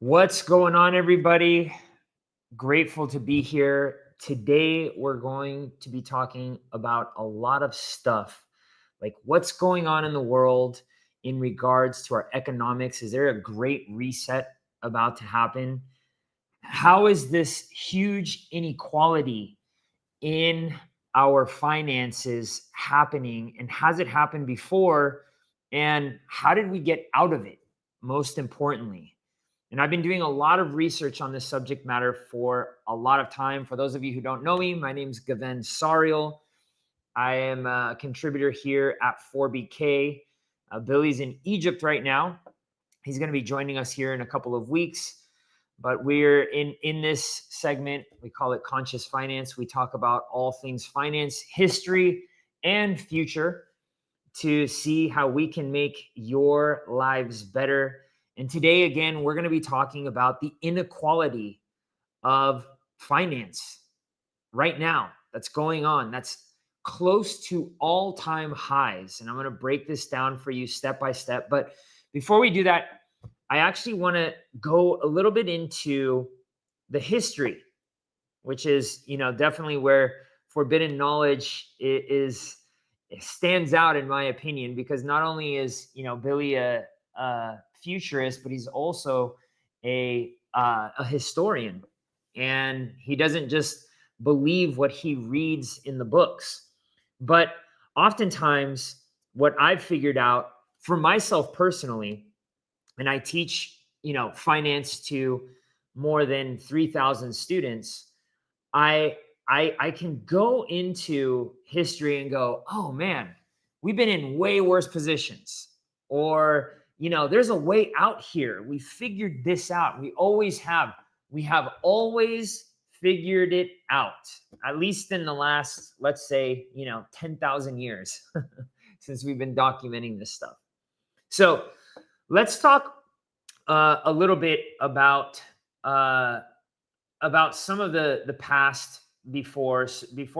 What's going on, everybody? Grateful to be here. Today, we're going to be talking about a lot of stuff, like what's going on in the world in regards to our economics. Is there a great reset about to happen? How is this huge inequality in our finances happening? And has it happened before? And how did we get out of it, most importantly? And I've been doing a lot of research on this subject matter for a lot of time. For those of you who don't know me, my name is Gaven Sariel. I am a contributor here at 4BK. Billy's in Egypt right now. He's going to be joining us here in a couple of weeks. But we're in this segment, we call it Conscious Finance. We talk about all things finance, history, and future to see how we can make your lives better. And today, again, we're going to be talking about the inequality of finance right now that's going on. That's close to all-time highs. And I'm going to break this down for you step by step. But before we do that, I actually want to go a little bit into the history, which is, definitely where forbidden knowledge is. It stands out in my opinion, because not only is Billy a futurist, but he's also a historian, and he doesn't just believe what he reads in the books. But oftentimes, what I've figured out for myself personally, and I teach finance to more than 3,000 students, I can go into history and go, oh man, we've been in way worse positions. Or, there's a way out here. We figured this out. We always have. We have always figured it out, at least in the last, let's say, 10,000 years since we've been documenting this stuff. So let's talk a little bit about some of the past before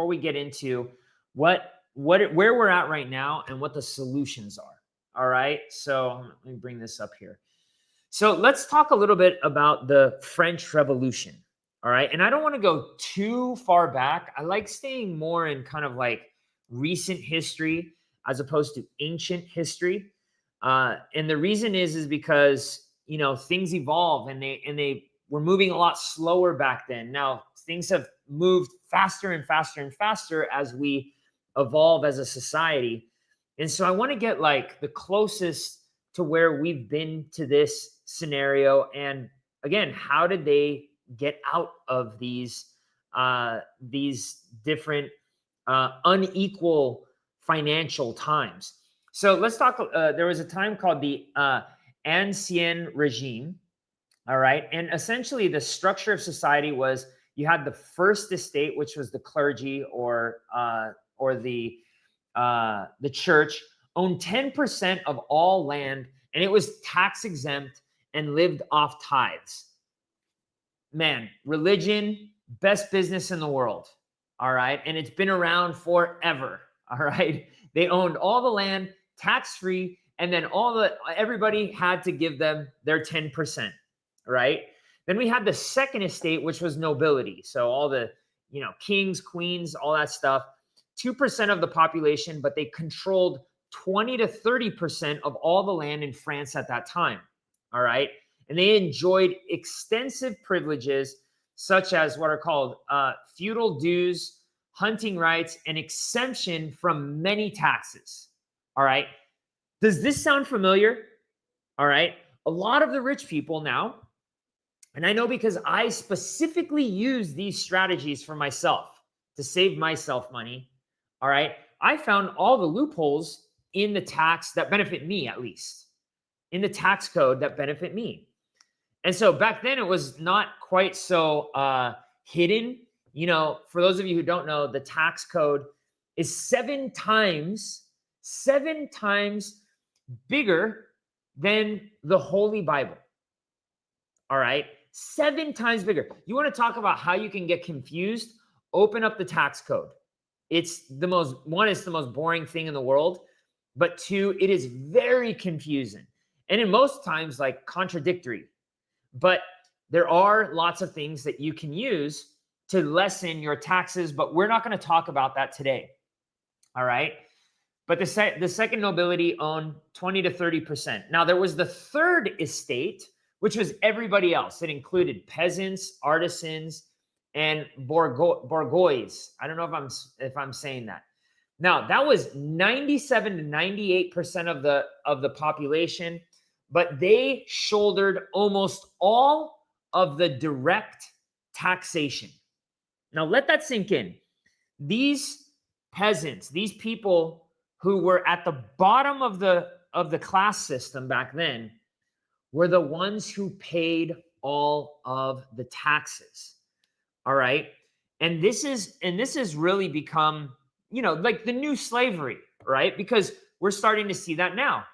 we get into where we're at right now and what the solutions are. All right. So let me bring this up here. So let's talk a little bit about the French Revolution. All right. And I don't want to go too far back. I like staying more in kind of like recent history as opposed to ancient history. And the reason is because, things evolve and they were moving a lot slower back then. Now things have moved faster and faster and faster as we evolve as a society. And so I want to get like the closest to where we've been to this scenario. And again, how did they get out of these different unequal financial times? So let's talk. There was a time called the Ancien Régime. All right. And essentially the structure of society was you had the first estate, which was the clergy or the church, owned 10% of all land, and it was tax exempt and lived off tithes. Man, religion, best business in the world. All right. And it's been around forever. All right. They owned all the land, tax-free, and then everybody had to give them their 10%. Right. Then we had the second estate, which was nobility. So all the, kings, queens, all that stuff, 2% of the population, but they controlled 20 to 30% of all the land in France at that time. All right. And they enjoyed extensive privileges, such as what are called feudal dues, hunting rights, and exemption from many taxes. All right. Does this sound familiar? All right. A lot of the rich people now, and I know because I specifically use these strategies for myself to save myself money. All right. I found all the loopholes in the tax that benefit me, at least in the tax code that benefit me. And so back then it was not quite so hidden. For those of you who don't know, the tax code is seven times bigger than the Holy Bible. All right. 7 times bigger. You want to talk about how you can get confused? Open up the tax code. It's the most boring thing in the world, but 2, it is very confusing. And in most times, like contradictory. But there are lots of things that you can use to lessen your taxes, but we're not going to talk about that today. All right. But the second nobility owned 20 to 30%. Now, there was the third estate, which was everybody else. It included peasants, artisans, and bourgeois. I don't know if I'm saying that. Now, that was 97 to 98% of the population, but they shouldered almost all of the direct taxation. Now, let that sink in. These peasants, these people who were at the bottom of the class system back then, were the ones who paid all of the taxes. All right. And this has really become, like the new slavery, right? Because we're starting to see that now.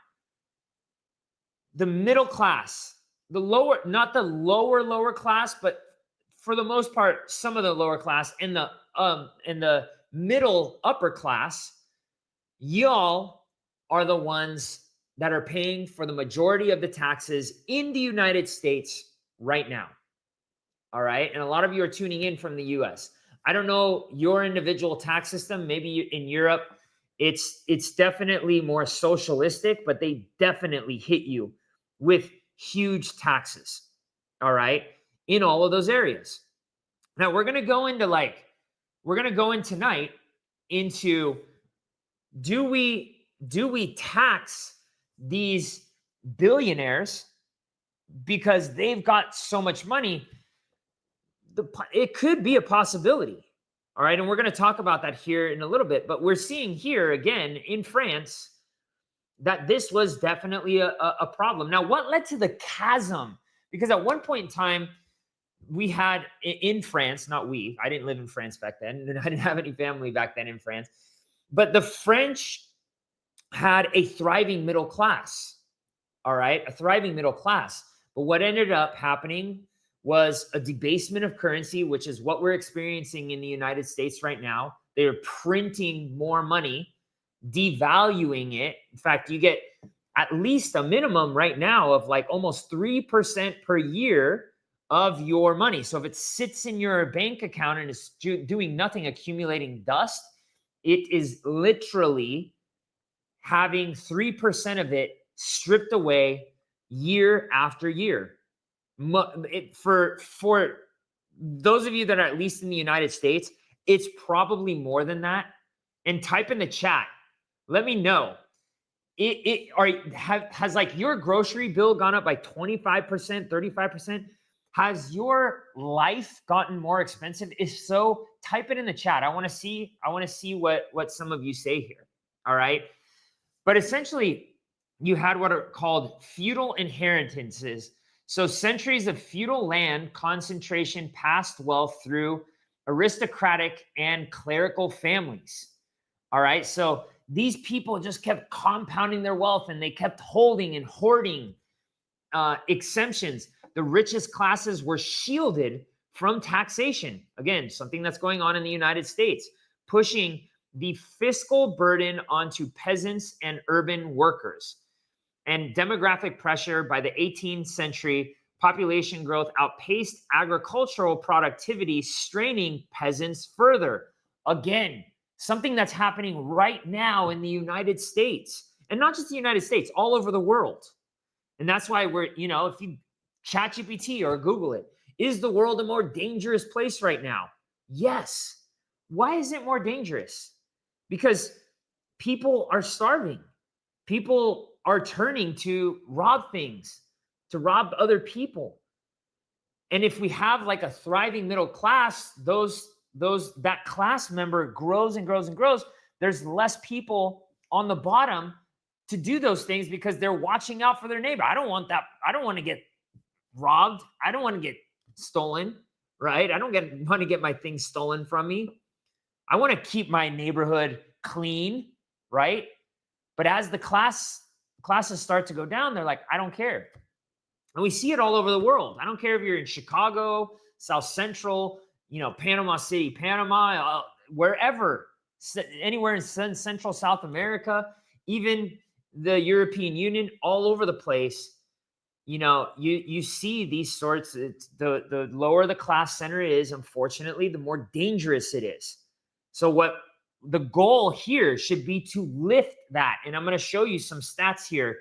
The middle class, not the lower class, but for the most part, some of the lower class and the middle upper class, y'all are the ones that are paying for the majority of the taxes in the United States right now. All right. And a lot of you are tuning in from the US. I don't know your individual tax system. Maybe in Europe, it's definitely more socialistic, but they definitely hit you with huge taxes. All right. In all of those areas. Now we're going to go in tonight into, do we tax these billionaires because they've got so much money? It could be a possibility. All right. And we're going to talk about that here in a little bit. But we're seeing here again in France that this was definitely a problem. Now, what led to the chasm? Because at one point in time, we had in France, I didn't live in France back then, and I didn't have any family back then in France, but the French had a thriving middle class. All right. A thriving middle class. But what ended up happening was a debasement of currency, which is what we're experiencing in the United States right now. They're printing more money, devaluing it. In fact, you get at least a minimum right now of like almost 3% per year of your money. So if it sits in your bank account and is doing nothing, accumulating dust, it is literally having 3% of it stripped away year after year. For those of you that are at least in the United States, it's probably more than that. And type in the chat. Let me know. Has like your grocery bill gone up by 25%, 35%? Has your life gotten more expensive? If so, type it in the chat. I want to see what some of you say here. All right. But essentially, you had what are called feudal inheritances. So centuries of feudal land concentration passed wealth through aristocratic and clerical families. All right. So these people just kept compounding their wealth and they kept holding and hoarding exemptions. The richest classes were shielded from taxation. Again, something that's going on in the United States, pushing the fiscal burden onto peasants and urban workers. And demographic pressure by the 18th century, population growth outpaced agricultural productivity, straining peasants further. Again, something that's happening right now in the United States, and not just the United States, all over the world. And that's why if you ChatGPT or Google it, is the world a more dangerous place right now? Yes. Why is it more dangerous? Because people are starving. People are turning to rob things, to rob other people. And if we have like a thriving middle class, that class member grows and grows and grows. There's less people on the bottom to do those things because they're watching out for their neighbor. I don't want that. I don't want to get robbed. I don't want to get stolen, right? I don't want to get my things stolen from me. I want to keep my neighborhood clean, right? But as the classes start to go down, they're like, I don't care. And we see it all over the world. I don't care if you're in Chicago, South Central, Panama City, Panama, wherever, anywhere in Central South America, even the European Union, all over the place. you see these sorts. The lower the class center is, unfortunately, the more dangerous it is. So what the goal here should be to lift that, and I'm going to show you some stats here.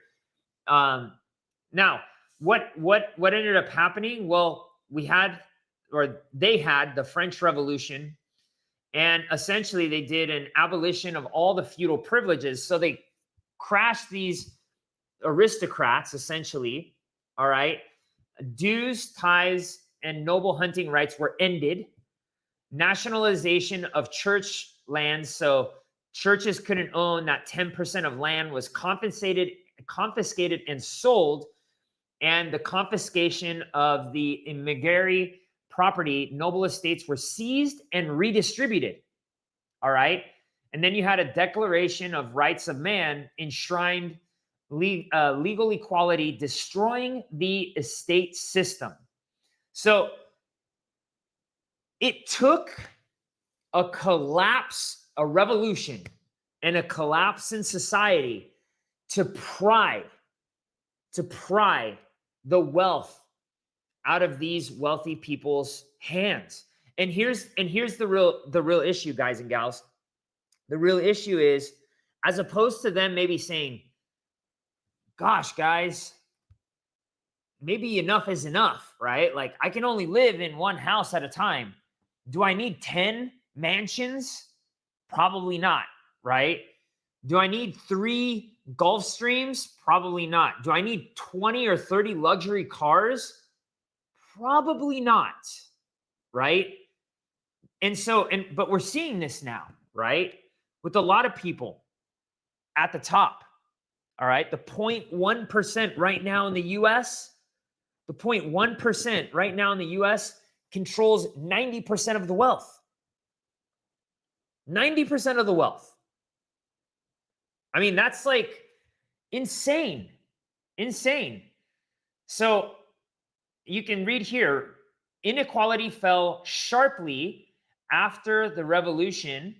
Now, what ended up happening? Well, they had the French Revolution, and essentially they did an abolition of all the feudal privileges. So they crashed these aristocrats, essentially. All right. Dues, tithes, and noble hunting rights were ended. Nationalization of church lands. So churches couldn't own that 10% of land, was confiscated and sold. And the confiscation of the immigrant property, noble estates, were seized and redistributed. All right. And then you had a Declaration of Rights of Man enshrined legal equality, destroying the estate system. So it took a collapse, a revolution, and a collapse in society to pry the wealth out of these wealthy people's hands. And here's the real issue, guys and gals. The real issue is, as opposed to them maybe saying, gosh, guys, maybe enough is enough, right? Like, I can only live in one house at a time. Do I need 10 mansions? Probably not, right? Do I need 3 Gulf Streams? Probably not. Do I need 20 or 30 luxury cars? Probably not, right? But we're seeing this now, right? With a lot of people at the top, all right? The 0.1% right now in the US, the 0.1% right now in the US controls 90% of the wealth. 90% of the wealth. I mean, that's like insane. Insane. So you can read here, inequality fell sharply after the revolution.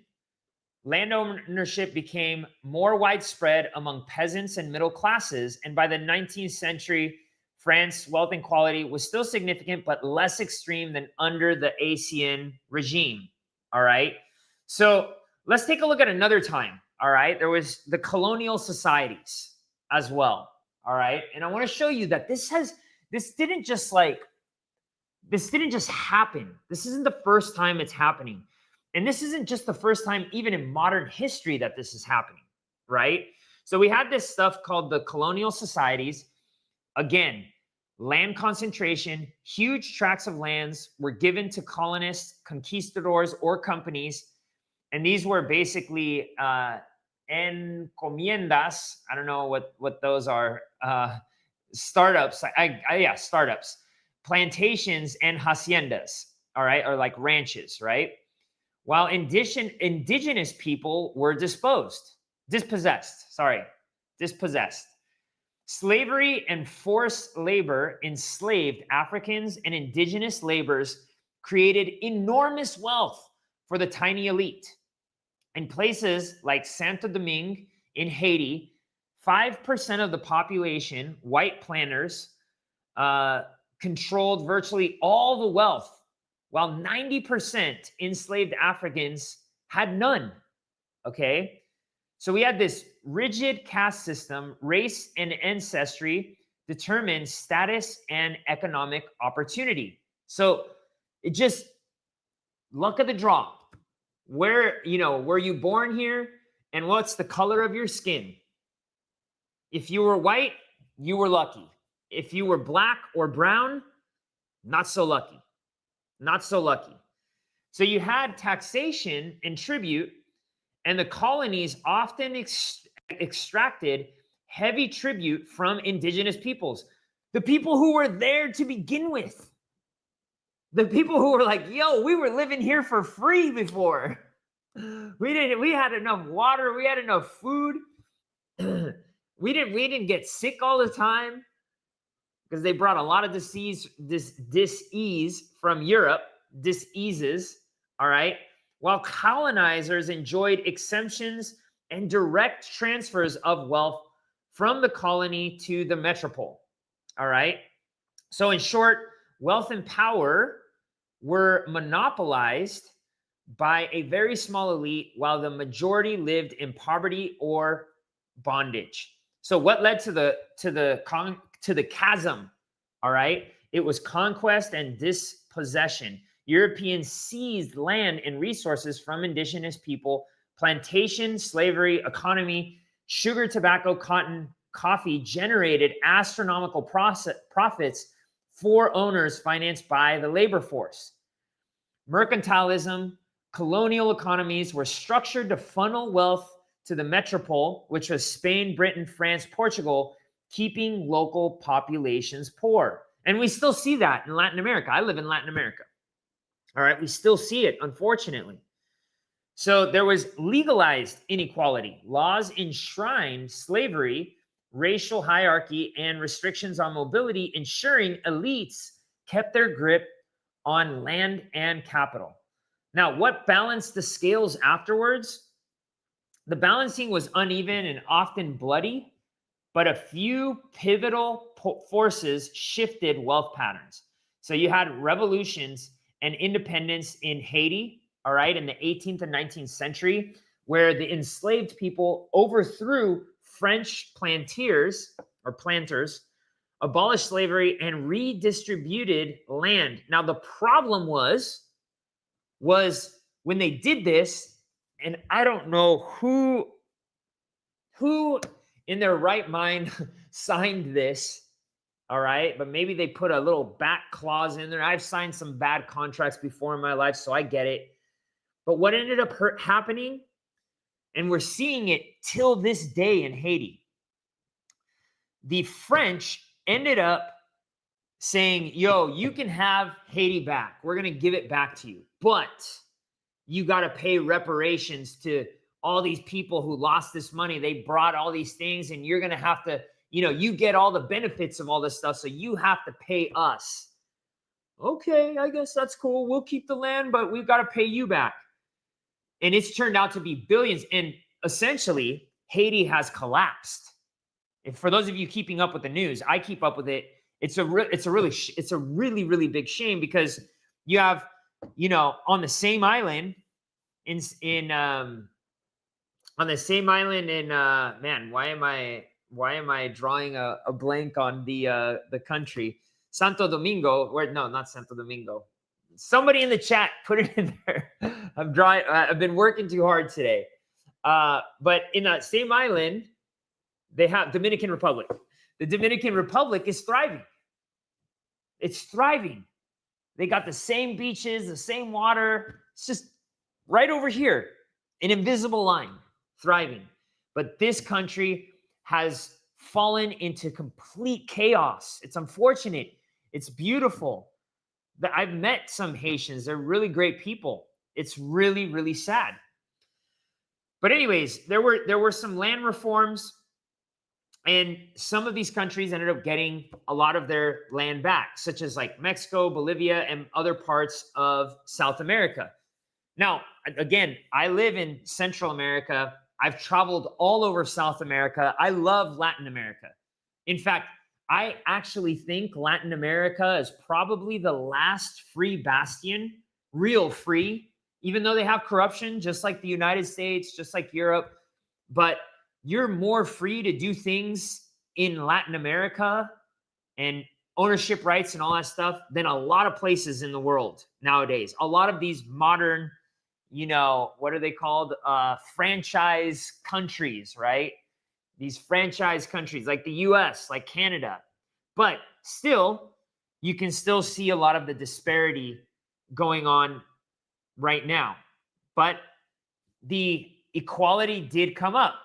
Land ownership became more widespread among peasants and middle classes. And by the 19th century, France's wealth inequality was still significant, but less extreme than under the Ancien Régime. All right. So let's take a look at another time. All right. There was the Colonial Societies as well. All right. And I want to show you that this didn't just happen. This isn't the first time it's happening. And this isn't just the first time, even in modern history, that this is happening, right? So we had this stuff called the Colonial Societies. Again, land concentration, huge tracts of lands were given to colonists, conquistadors, or companies. And these were basically encomiendas. I don't know what those are. Startups. Startups. Plantations and haciendas, all right, or like ranches, right? While indigenous people were dispossessed. Slavery and forced labor enslaved Africans and indigenous laborers created enormous wealth for the tiny elite. In places like Santo Domingue in Haiti, 5% of the population, white planters, controlled virtually all the wealth, while 90% enslaved Africans had none, okay? So we had this rigid caste system. Race and ancestry determined status and economic opportunity. So it just, luck of the draw. Were you born here, and what's the color of your skin? If you were white, you were lucky. If you were black or brown, not so lucky. Not so lucky. So you had taxation and tribute, and the colonies often extracted heavy tribute from indigenous peoples, the people who were there to begin with. The people who were like, yo, we were living here for free before. We had enough water, we had enough food. we didn't get sick all the time, because they brought a lot of disease from Europe, diseases, all right? While colonizers enjoyed exemptions and direct transfers of wealth from the colony to the metropole. All right. So in short, wealth and power were monopolized by a very small elite while the majority lived in poverty or bondage. So what led to the chasm? All right? It was conquest and dispossession. Europeans seized land and resources from indigenous people, plantation, slavery, economy, sugar, tobacco, cotton, coffee generated astronomical profits for owners financed by the labor force. Mercantilism, colonial economies were structured to funnel wealth to the metropole, which was Spain, Britain, France, Portugal, keeping local populations poor. And we still see that in Latin America. I live in Latin America. All right, we still see it, unfortunately. So there was legalized inequality. Laws enshrined slavery, racial hierarchy, and restrictions on mobility, ensuring elites kept their grip on land and capital. Now, what balanced the scales afterwards? The balancing was uneven and often bloody, but a few pivotal forces shifted wealth patterns. So you had revolutions and independence in Haiti, all right, in the 18th and 19th century, where the enslaved people overthrew French planters, abolished slavery, and redistributed land. Now, the problem was when they did this, and I don't know who in their right mind signed this, all right? But maybe they put a little back clause in there. I've signed some bad contracts before in my life, so I get it. But what ended up happening, and we're seeing it till this day in Haiti, the French ended up saying, yo, you can have Haiti back. We're going to give it back to you. But you got to pay reparations to all these people who lost this money. They brought all these things, and you're going to have to, you get all the benefits of all this stuff, so you have to pay us. Okay, I guess that's cool. We'll keep the land, but we've got to pay you back. And it's turned out to be billions. And essentially, Haiti has collapsed. And for those of you keeping up with the news, I keep up with it. It's a really, really big shame, because you have, on the same island man, why am I drawing a blank on the country? Santo Domingo, not Santo Domingo. Somebody in the chat, put it in there. I've been working too hard today. But in that same island, they have Dominican Republic. The Dominican Republic is thriving. It's thriving. They got the same beaches, the same water. It's just right over here, an invisible line, thriving. But this country has fallen into complete chaos. It's unfortunate. It's beautiful. I've met some Haitians. They're really great people. It's really, really sad. But anyways, there were some land reforms, and some of these countries ended up getting a lot of their land back, such as like Mexico, Bolivia, and other parts of South America. Now, again, I live in Central America. I've traveled all over South America. I love Latin America. In fact, I actually think Latin America is probably the last free bastion, real free, even though they have corruption, just like the United States, just like Europe. But you're more free to do things in Latin America and ownership rights and all that stuff than a lot of places in the world nowadays. A lot of these modern, what are they called? Franchise countries, right? These franchise countries like the US, like Canada. But still, you can still see a lot of the disparity going on right now. But the equality did come up.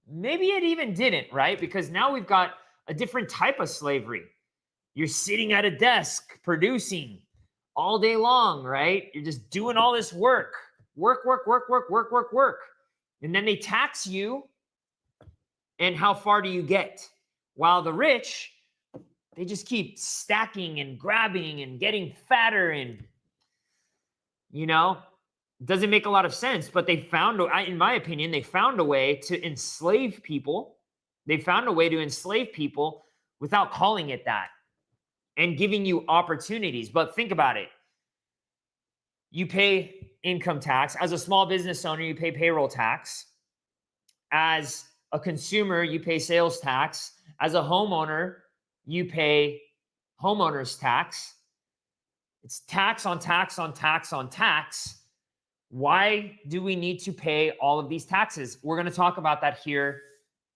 Maybe it even didn't, right? Because now we've got a different type of slavery. You're sitting at a desk producing all day long, right? You're just doing all this work. Work. And then they tax you. And how far do you get? While the rich, they just keep stacking and grabbing and getting fatter, and, doesn't make a lot of sense. But they found, in my opinion, they found a way to enslave people. They found a way to enslave people without calling it that and giving you opportunities. But think about it. You pay income tax. As a small business owner, you pay payroll tax. As a consumer, you pay sales tax. As a homeowner, you pay homeowner's tax. It's tax on tax on tax on tax. Why do we need to pay all of these taxes? We're going to talk about that here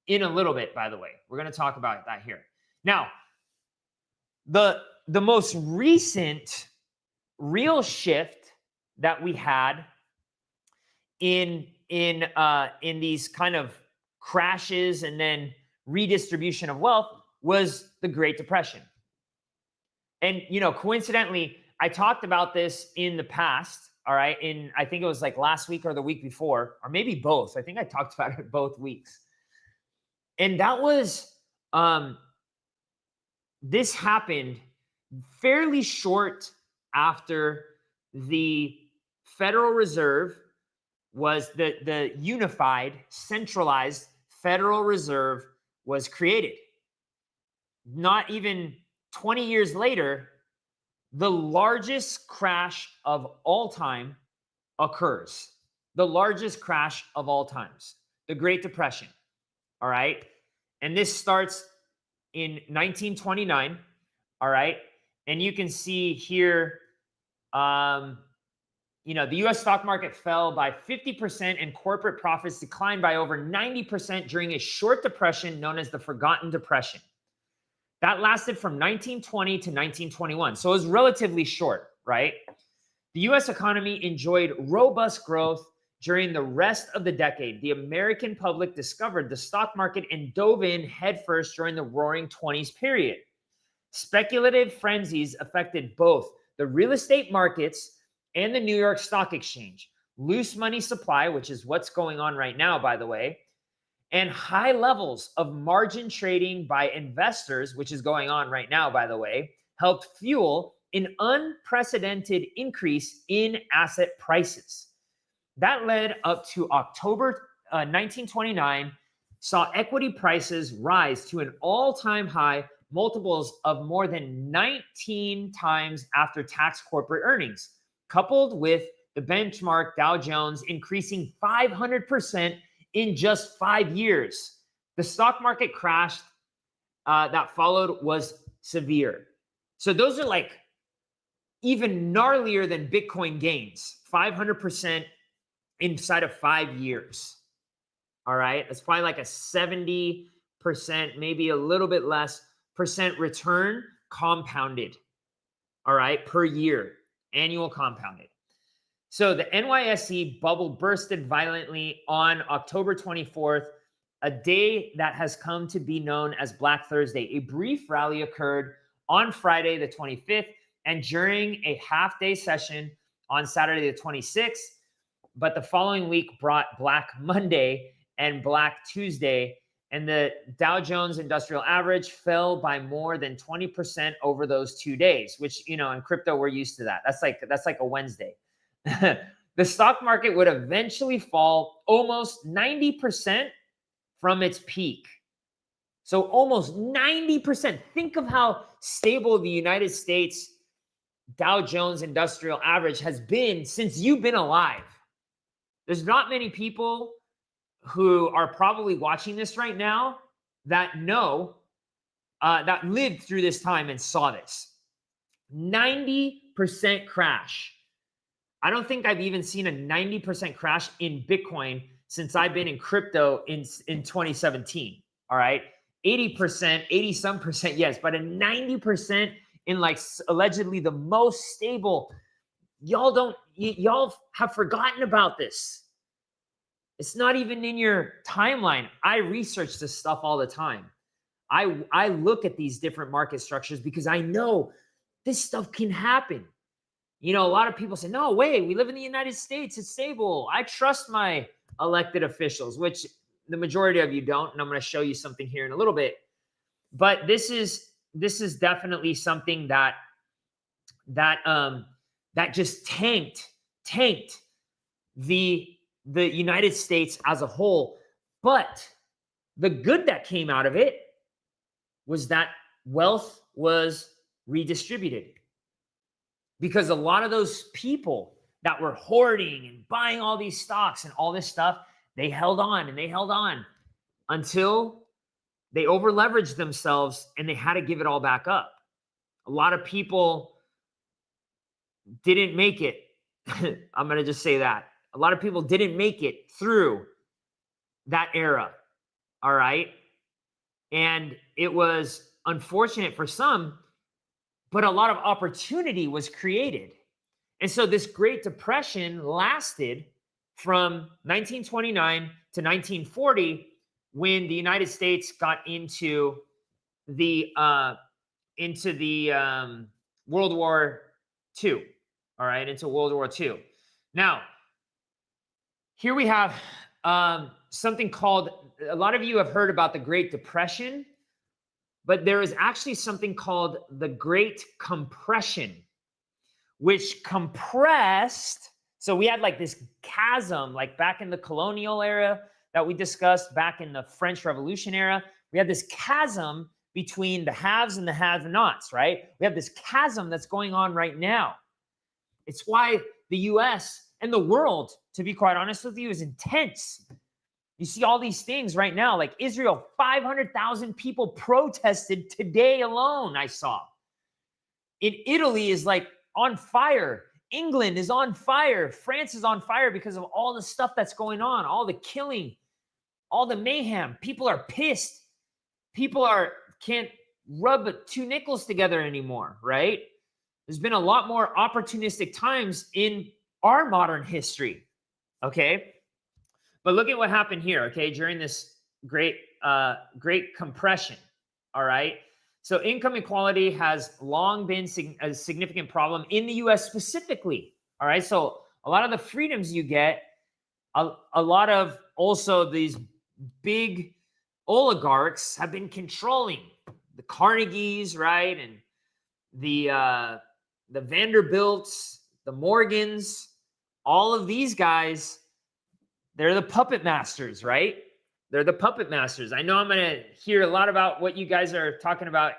in a little bit, by the way. We're going to talk about that here. Now, the most recent real shift that we had in these kind of crashes and then redistribution of wealth was the Great Depression. And, coincidentally, I talked about this in the past, all right? I think it was like last week or the week before, or maybe both. I think I talked about it both weeks. And that was, this happened fairly short after the Federal Reserve was the unified, centralized Federal Reserve was created. Not even 20 years later, the largest crash of all time occurs. The largest crash of all times, the Great Depression. All right. And this starts in 1929. All right. And you can see here, the U.S. stock market fell by 50% and corporate profits declined by over 90% during a short depression known as the Forgotten Depression. That lasted from 1920 to 1921. So it was relatively short, right? The U.S. economy enjoyed robust growth during the rest of the decade. The American public discovered the stock market and dove in headfirst during the Roaring '20s period. Speculative frenzies affected both the real estate markets and the New York Stock Exchange. Loose money supply, which is what's going on right now, by the way, and high levels of margin trading by investors, which is going on right now, by the way, helped fuel an unprecedented increase in asset prices. That led up to October 1929, saw equity prices rise to an all-time high, multiples of more than 19 times after tax corporate earnings, coupled with the benchmark Dow Jones increasing 500% in just 5 years. The stock market crash that followed was severe. So those are like even gnarlier than Bitcoin gains, 500% inside of 5 years. All right. It's probably like a 70%, maybe a little bit less percent return compounded. All right. Per year, annual compounded. So the NYSE bubble bursted violently on October 24th, a day that has come to be known as Black Thursday. A brief rally occurred on Friday, the 25th, and during a half-day session on Saturday, the 26th. But the following week brought Black Monday and Black Tuesday, and the Dow Jones Industrial Average fell by more than 20% over those 2 days, which, in crypto, we're used to that. That's like a Wednesday. The stock market would eventually fall almost 90% from its peak. So almost 90%. Think of how stable the United States Dow Jones Industrial Average has been since you've been alive. There's not many people who are probably watching this right now that know, that lived through this time and saw this. 90% crash. I don't think I've even seen a 90% crash in Bitcoin since I've been in crypto in 2017. All right. 80%, 80 some percent, yes, but a 90% in like allegedly the most stable. Y'all have forgotten about this. It's not even in your timeline. I research this stuff all the time. I look at these different market structures because I know this stuff can happen. A lot of people say, no way, we live in the United States. It's stable. I trust my elected officials, which the majority of you don't. And I'm going to show you something here in a little bit. But this is definitely something that just tanked the United States as a whole. But the good that came out of it was that wealth was redistributed because a lot of those people that were hoarding and buying all these stocks and all this stuff, they held on and they held on until they over leveraged themselves and they had to give it all back up. A lot of people didn't make it. I'm going to just say that. A lot of people didn't make it through that era. All right. And it was unfortunate for some, but a lot of opportunity was created. And so this Great Depression lasted from 1929 to 1940, when the United States got into the World War II. All right, into World War II. Now, here we have something called, a lot of you have heard about the Great Depression, but there is actually something called the Great Compression, which compressed. So we had like this chasm, like back in the colonial era that we discussed, back in the French Revolution era, we had this chasm between the haves and the have-nots, right? We have this chasm that's going on right now. It's why the US and the world, to be quite honest with you, is intense. You see all these things right now, like Israel, 500,000 people protested today alone, I saw. In Italy is like on fire. England is on fire. France is on fire because of all the stuff that's going on, all the killing, all the mayhem. People are pissed. People can't rub two nickels together anymore, right? There's been a lot more opportunistic times in our modern history, okay? But look at what happened here, okay, during this great compression, all right? So income inequality has long been a significant problem in the US specifically, all right? So a lot of the freedoms you get, a lot of also these big oligarchs have been controlling the Carnegies, right? And the Vanderbilts, the Morgans, all of these guys, they're the puppet masters, right? They're the puppet masters. I know I'm going to hear a lot about what you guys are talking about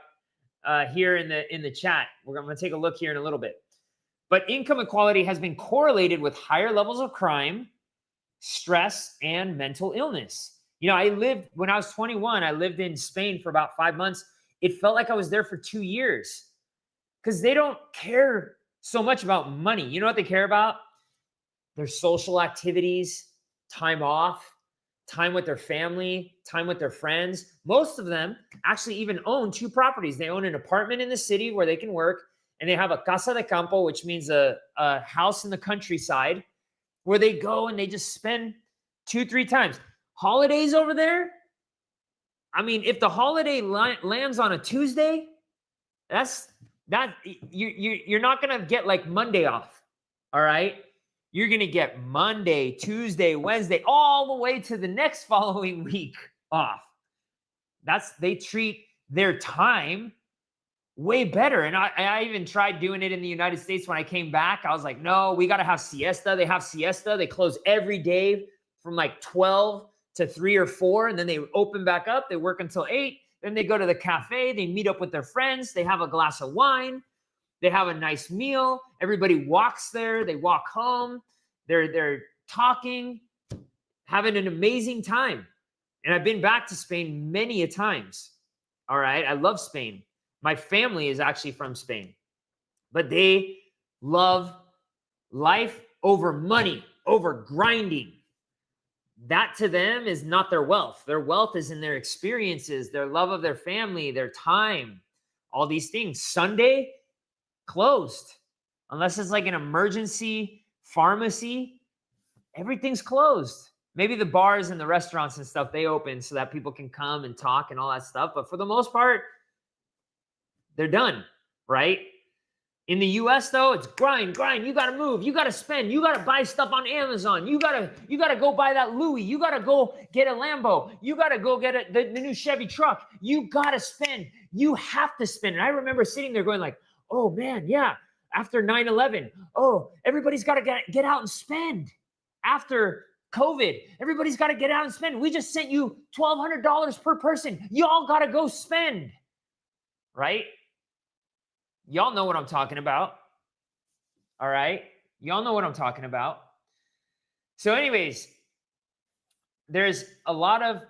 here in the chat. I'm going to take a look here in a little bit. But income equality has been correlated with higher levels of crime, stress, and mental illness. You know, when I was 21, I lived in Spain for about 5 months. It felt like I was there for 2 years because they don't care so much about money. You know what they care about? Their social activities, time off, time with their family, time with their friends. Most of them actually even own 2 properties. They own an apartment in the city where they can work, and they have a casa de campo, which means a house in the countryside, where they go and they just spend 2-3 times. Holidays over there, I mean, if the holiday lands on a Tuesday, you're not gonna get like Monday off, all right? You're gonna get Monday, Tuesday, Wednesday, all the way to the next following week off. They treat their time way better. And I even tried doing it in the United States when I came back. I was like, no, we got to have siesta. They have siesta. They close every day from like 12 to 3 or 4. And then they open back up. They work until 8. Then they go to the cafe. They meet up with their friends. They have a glass of wine. They have a nice meal. Everybody walks there. They walk home. They're talking, having an amazing time. And I've been back to Spain many a times. All right. I love Spain. My family is actually from Spain, but they love life over money, over grinding. That to them is not their wealth. Their wealth is in their experiences, their love of their family, their time, all these things. Sunday, closed. Unless it's like an emergency pharmacy, everything's closed. Maybe the bars and the restaurants and stuff, they open so that people can come and talk and all that stuff. But for the most part, they're done, right? In the US, though, it's grind. You got to move. You got to spend. You got to buy stuff on Amazon. You got to go buy that Louis. You got to go get a Lambo. You got to go get the new Chevy truck. You got to spend. You have to spend. And I remember sitting there going like, oh, man, yeah. After 9/11, oh, everybody's got to get out and spend. After COVID, everybody's got to get out and spend. We just sent you $1,200 per person. You all got to go spend. right? Y'all know what I'm talking about. All right. Y'all know what I'm talking about. So anyways, there's a lot of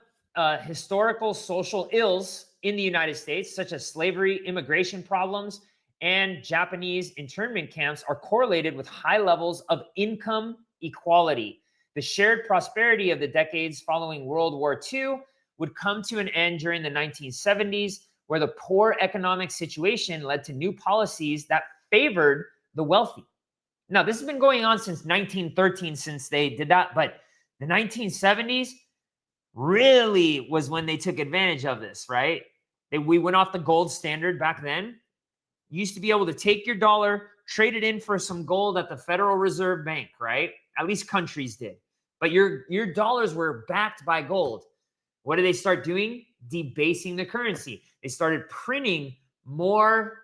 historical social ills in the United States, such as slavery, immigration problems, and Japanese internment camps are correlated with high levels of income equality. The shared prosperity of the decades following World War II would come to an end during the 1970s, where the poor economic situation led to new policies that favored the wealthy. Now, this has been going on since 1913, since they did that, but the 1970s really was when they took advantage of this, right? We went off the gold standard back then. You used to be able to take your dollar, trade it in for some gold at the Federal Reserve Bank, right? At least countries did. But your dollars were backed by gold. What did they start doing? Debasing the currency. They started printing more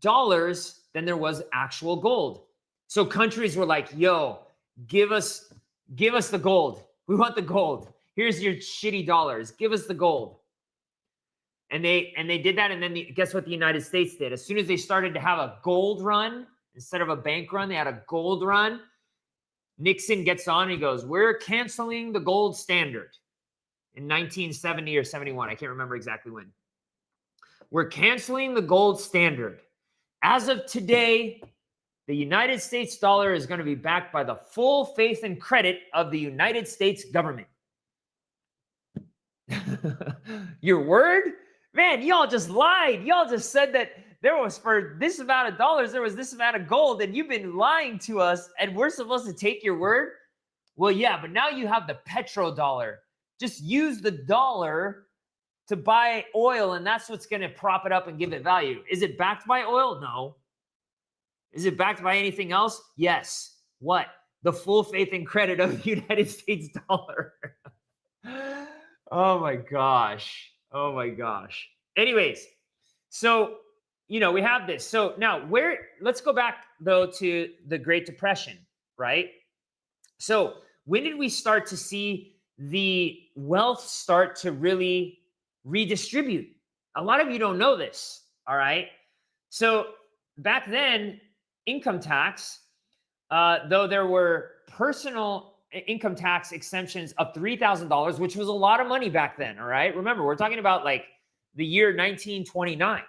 dollars than there was actual gold. So countries were like, yo, give us the gold. We want the gold. Here's your shitty dollars. Give us the gold. And they did that. And then guess what the United States did? As soon as they started to have a gold run, instead of a bank run, they had a gold run. Nixon gets on and he goes, we're canceling the gold standard in 1970 or 71. I can't remember exactly when. We're canceling the gold standard. As of today, the United States dollar is going to be backed by the full faith and credit of the United States government. Your word? Man, y'all just lied. Y'all just said that there was, for this amount of dollars, there was this amount of gold, and you've been lying to us, and we're supposed to take your word? Well, yeah, but now you have the petrodollar. Just use the dollar to buy oil, and that's what's going to prop it up and give it value. Is it backed by oil? No. Is it backed by anything else? Yes. What? The full faith and credit of the United States dollar. Oh my gosh. Oh my gosh. Anyways, so, we have this. So now let's go back though to the Great Depression, right? So when did we start to see the wealth start to really redistribute? A lot of you don't know this, all right? So back then, income tax, though there were personal income tax exemptions of $3,000, which was a lot of money back then, all right? Remember, we're talking about like the year 1929,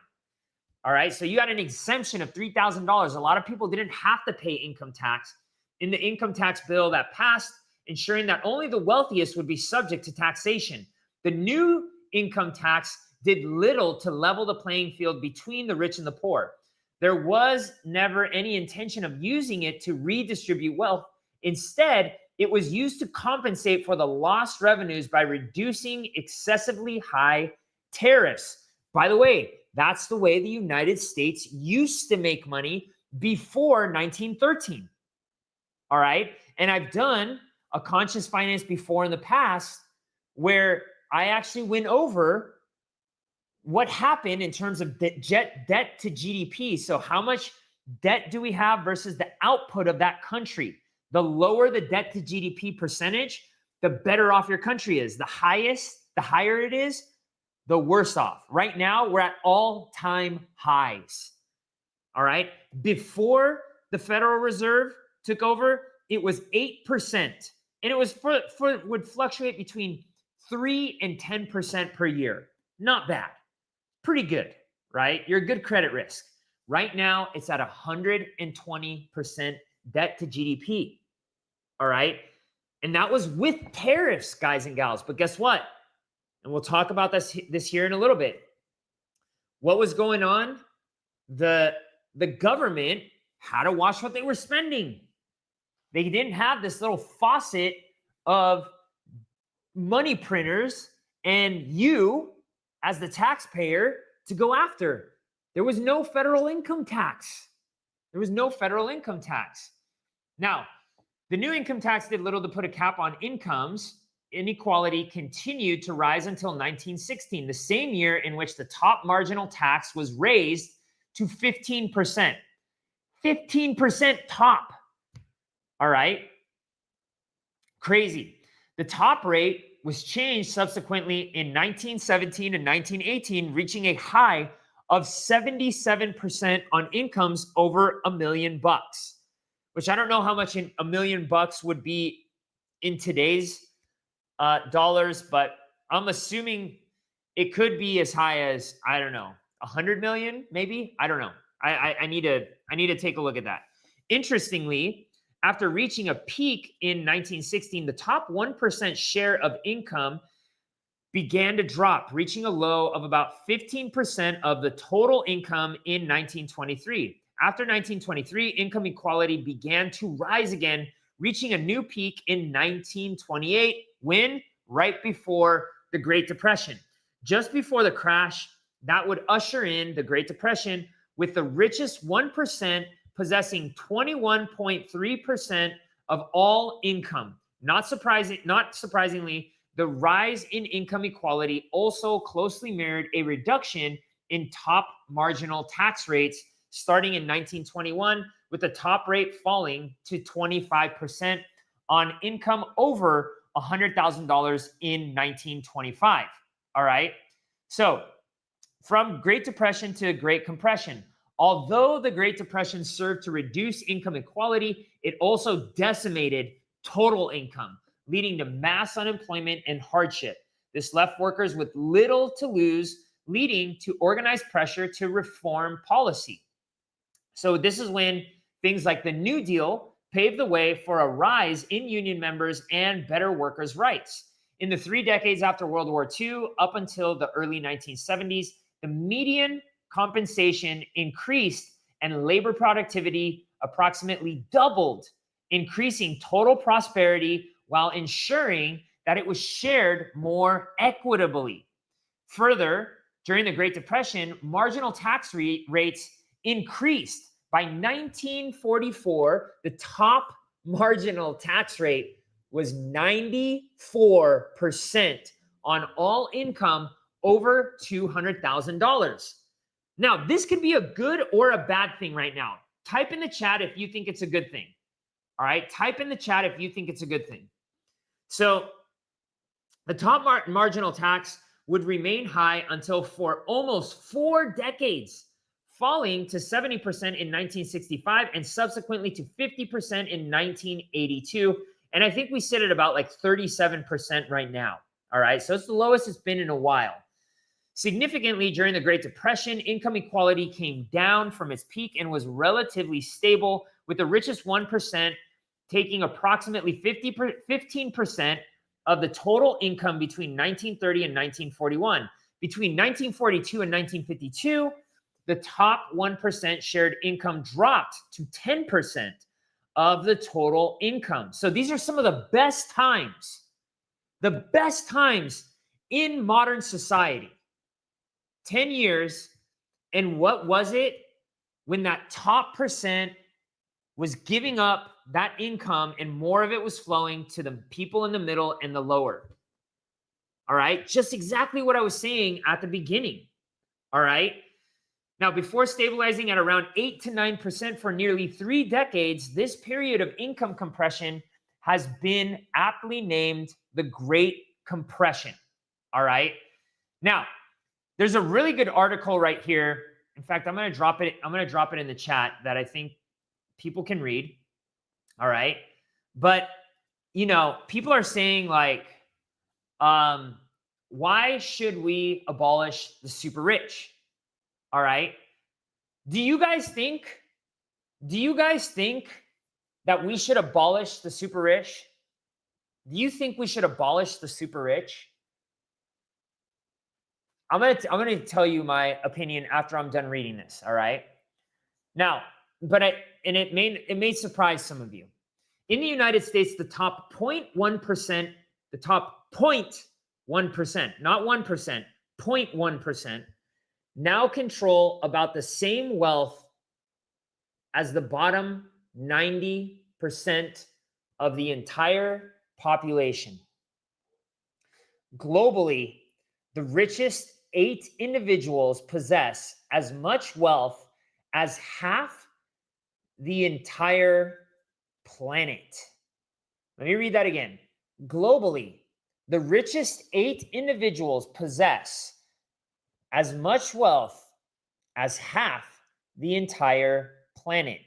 all right? So you had an exemption of $3,000. A lot of people didn't have to pay income tax in the income tax bill that passed, ensuring that only the wealthiest would be subject to taxation. The new income tax did little to level the playing field between the rich and the poor. There was never any intention of using it to redistribute wealth. Instead, it was used to compensate for the lost revenues by reducing excessively high tariffs. By the way, that's the way the United States used to make money before 1913. All right? And I've done a conscious finance before in the past where I actually went over what happened in terms of debt to GDP. So how much debt do we have versus the output of that country? The lower the debt to GDP percentage, the better off your country is. The higher it is, the worse off. Right now, we're at all-time highs. All right? Before the Federal Reserve took over, it was 8%. And it was would fluctuate between 3 and 10% per year. Not bad. Pretty good, right? You're a good credit risk. Right now, it's at 120% debt to GDP. All right? And that was with tariffs, guys and gals. But guess what? And we'll talk about this here in a little bit. What was going on? The government had to watch what they were spending. They didn't have this little faucet of money printers and you, as the taxpayer, to go after. There was no federal income tax. There was no federal income tax. Now, the new income tax did little to put a cap on incomes. Inequality continued to rise until 1916, the same year in which the top marginal tax was raised to 15%. 15% top. All right? Crazy. The top rate was changed subsequently in 1917 and 1918, reaching a high of 77% on incomes over $1 million, which I don't know how much $1 million would be in today's dollars, but I'm assuming it could be as high as, I don't know, 100 million, maybe. I don't know. I need to take a look at that. Interestingly, after reaching a peak in 1916, the top 1% share of income began to drop, reaching a low of about 15% of the total income in 1923. After 1923, income equality began to rise again, reaching a new peak in 1928, when? Right before the Great Depression. Just before the crash, that would usher in the Great Depression, with the richest 1% possessing 21.3% of all income. Not surprisingly, the rise in income equality also closely mirrored a reduction in top marginal tax rates starting in 1921, with the top rate falling to 25% on income over $100,000 in 1925. All right. So from Great Depression to Great Compression, although the Great Depression served to reduce income equality, it also decimated total income, leading to mass unemployment and hardship. This left workers with little to lose, leading to organized pressure to reform policy. So this is when things like the New Deal paved the way for a rise in union members and better workers' rights. In the 3 decades after World War II, up until the early 1970s, the median compensation increased and labor productivity approximately doubled, increasing total prosperity while ensuring that it was shared more equitably. Further, during the Great Depression, marginal tax rates increased. By 1944, the top marginal tax rate was 94% on all income over $200,000. Now, this could be a good or a bad thing right now. Type in the chat if you think it's a good thing. All right, type in the chat if you think it's a good thing. So the top marginal tax would remain high until for almost 4 decades, falling to 70% in 1965 and subsequently to 50% in 1982. And I think we sit at about like 37% right now. All right, so it's the lowest it's been in a while. Significantly, during the Great Depression, income equality came down from its peak and was relatively stable, with the richest 1% taking approximately 15% of the total income between 1930 and 1941. Between 1942 and 1952, the top 1% shared income dropped to 10% of the total income. So these are some of the best times in modern society. 10 years, and what was it when that top percent was giving up that income and more of it was flowing to the people in the middle and the lower? All right, just exactly what I was saying at the beginning. All right, now before stabilizing at around 8 to 9% for nearly 3 decades, this period of income compression has been aptly named the Great Compression. All right, now there's a really good article right here. In fact, I'm going to drop it in the chat that I think people can read. All right. But, you know, people are saying like, why should we abolish the super rich? All right. Do you guys think that we should abolish the super rich? Do you think we should abolish the super rich? I'm gonna tell you my opinion after I'm done reading this. All right. Now, it may surprise some of you. In the United States, the top 0.1%, the top 0.1%, not 1%, 0.1%, now control about the same wealth as the bottom 90% of the entire population. Globally, the richest 8 individuals possess as much wealth as half the entire planet. Let me read that again. Globally, the richest 8 individuals possess as much wealth as half the entire planet.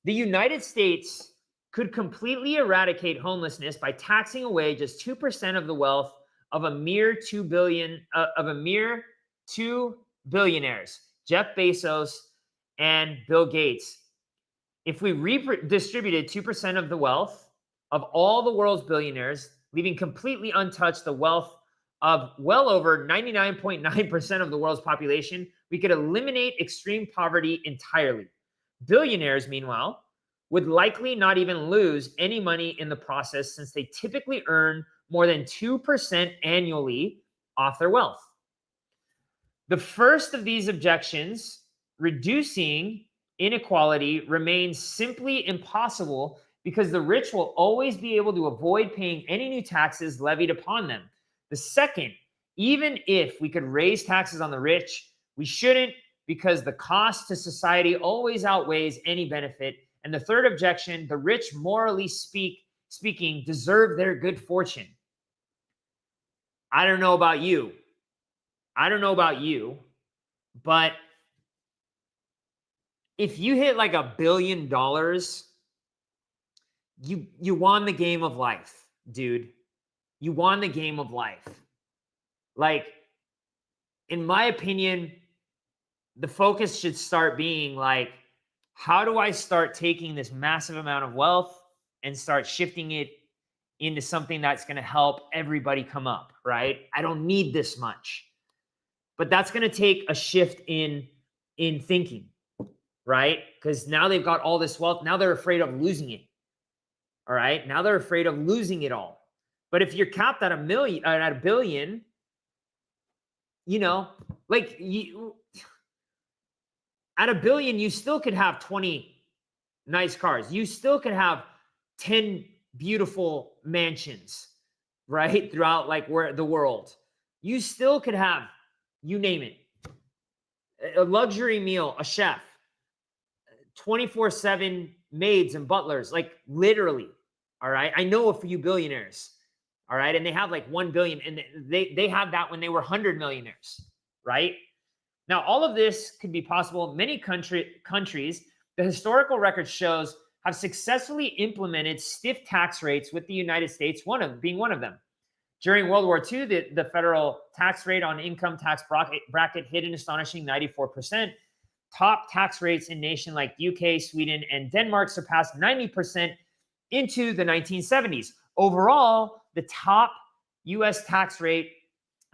The United States could completely eradicate homelessness by taxing away just 2% of the wealth of a mere 2 billionaires, Jeff Bezos and Bill Gates. If we redistributed 2% of the wealth of all the world's billionaires, leaving completely untouched the wealth of well over 99.9% of the world's population, we could eliminate extreme poverty entirely. Billionaires, meanwhile, would likely not even lose any money in the process, since they typically earn more than 2% annually off their wealth. The first of these objections, reducing inequality, remains simply impossible because the rich will always be able to avoid paying any new taxes levied upon them. The second, even if we could raise taxes on the rich, we shouldn't, because the cost to society always outweighs any benefit. And the third objection, the rich, morally speaking, deserve their good fortune. I don't know about you. But if you hit like $1 billion, you won the game of life, dude. You won the game of life. Like, in my opinion, the focus should start being like, how do I start taking this massive amount of wealth and start shifting it into something that's going to help everybody come up, right? I don't need this much. But that's going to take a shift in thinking, right? Because now they've got all this wealth. Now they're afraid of losing it. All right. Now they're afraid of losing it all. But if you're capped at $1 billion, you know, like at $1 billion, you still could have 20 nice cars. You still could have 10 beautiful mansions, right? Throughout like the world. You still could have, you name it, a luxury meal, a chef, 24/7 maids and butlers, like literally. All right. I know a few billionaires. All right. And they have like 1 billion, and they have that when they were 100 millionaires. Right. Now, all of this could be possible. Many countries, the historical record shows, have successfully implemented stiff tax rates, with the United States being one of them. During World War II, the federal tax rate on income tax bracket hit an astonishing 94%. Top tax rates in nations like UK, Sweden, and Denmark surpassed 90% into the 1970s. Overall, the top U.S. tax rate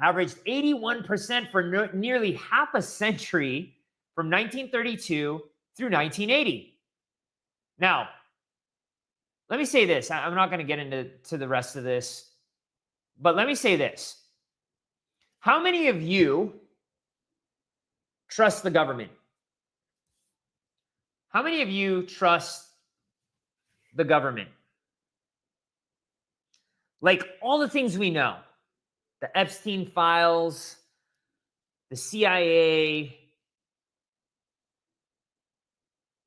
averaged 81% for nearly half a century, from 1932 through 1980. Now, let me say this. I'm not going to get into the rest of this, but let me say this. How many of you trust the government? How many of you trust the government? Like all the things we know, the Epstein files, the CIA,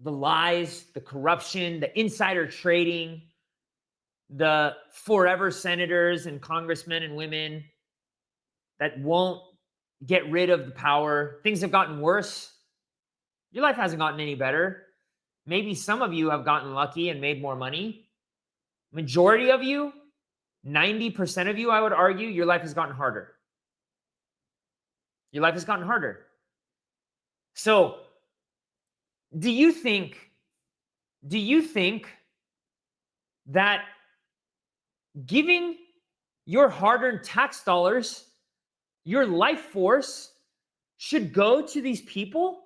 the lies, the corruption, the insider trading, the forever senators and congressmen and women that won't get rid of the power. Things have gotten worse. Your life hasn't gotten any better. Maybe some of you have gotten lucky and made more money. Majority of you, 90% of you, I would argue, your life has gotten harder. Your life has gotten harder. So, do you think that giving your hard-earned tax dollars, your life force, should go to these people,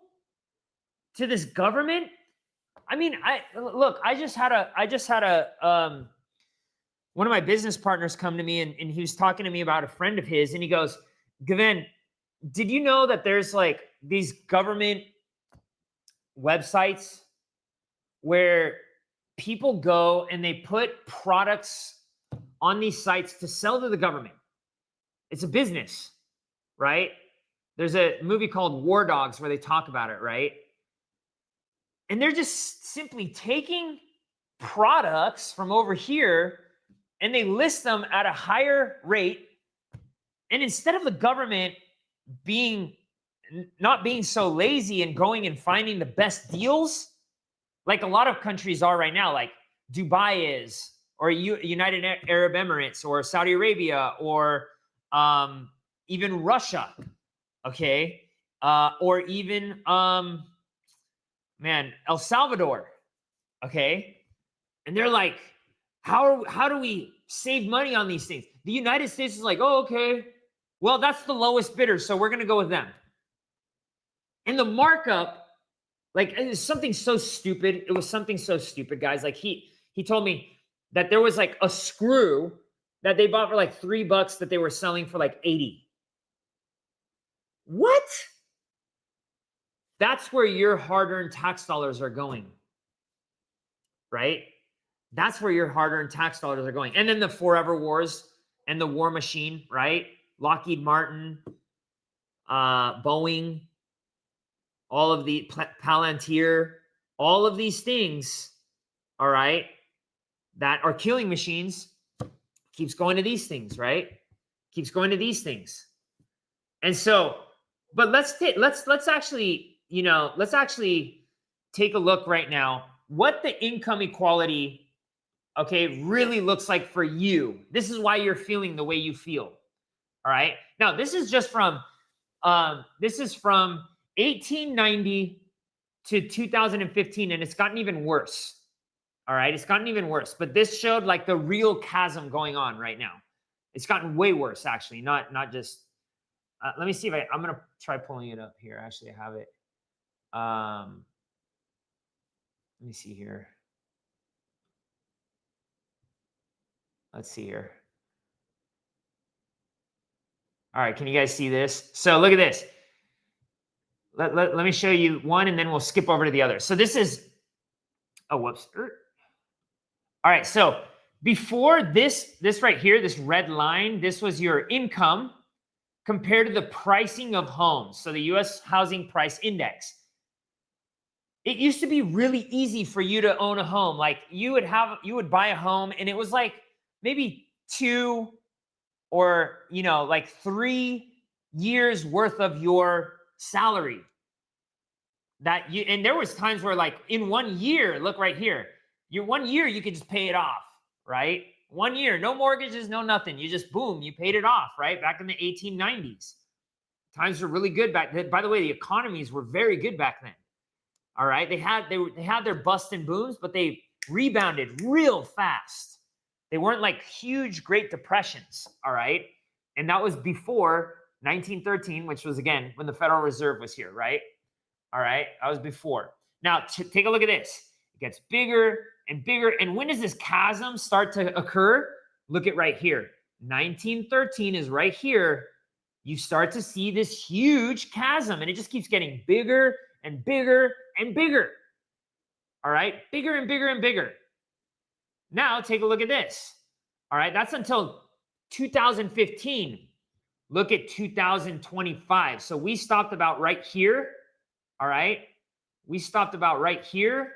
to this government? I mean, I just had a one of my business partners come to me, and he was talking to me about a friend of his, and he goes, Gavin, did you know that there's like these government websites where people go and they put products on these sites to sell to the government? It's a business, right? There's a movie called War Dogs where they talk about it, right? And they're just simply taking products from over here and they list them at a higher rate. And instead of the government being not being so lazy and going and finding the best deals, like a lot of countries are right now, like Dubai is, or United Arab Emirates, or Saudi Arabia, or even Russia, okay, or even El Salvador, okay, and they're like, how do we save money on these things? The United States is like, oh, okay, well, that's the lowest bidder, so we're gonna go with them. And the markup, like, it was something so stupid. It was something so stupid, guys. Like, he told me that there was like a screw that they bought for like $3 that they were selling for like 80. What? That's where your hard-earned tax dollars are going, right? That's where your hard-earned tax dollars are going. And then the forever wars and the war machine, right? Lockheed Martin, Boeing, all of the Palantir, all of these things, all right, that are killing machines, keeps going to these things, right? Keeps going to these things. And so, but let's actually take a look right now what the income equality, okay, really looks like for you. This is why you're feeling the way you feel. All right. Now, this is just from 1890 to 2015, and it's gotten even worse. All right, it's gotten even worse. But this showed like the real chasm going on right now. It's gotten way worse, actually. Not just. Let me see if I'm gonna try pulling it up here. Actually, I have it. Let me see here. Let's see here. All right, can you guys see this? So look at this. Let me show you one, and then we'll skip over to the other. So this is, oh, whoops. All right, so before this right here, this red line, this was your income compared to the pricing of homes. So the U.S. Housing Price Index. It used to be really easy for you to own a home. Like you would buy a home, and it was like maybe 2 or like 3 years worth of your salary. And there was times where like in 1 year, look right here, 1 year you could just pay it off, right? 1 year, no mortgages, no nothing. You just boom, you paid it off, right? Back in the 1890s. Times were really good back then. By the way, the economies were very good back then. All right. They had their busts and booms, but they rebounded real fast. They weren't like huge Great Depressions. All right. And that was before 1913, which was, again, when the Federal Reserve was here, right? All right. That was before. Now, take a look at this. It gets bigger and bigger. And when does this chasm start to occur? Look at right here. 1913 is right here. You start to see this huge chasm, and it just keeps getting bigger and bigger and bigger. All right. Bigger and bigger and bigger. Now, take a look at this. All right. That's until 2015. Look at 2025. So we stopped about right here. All right. We stopped about right here.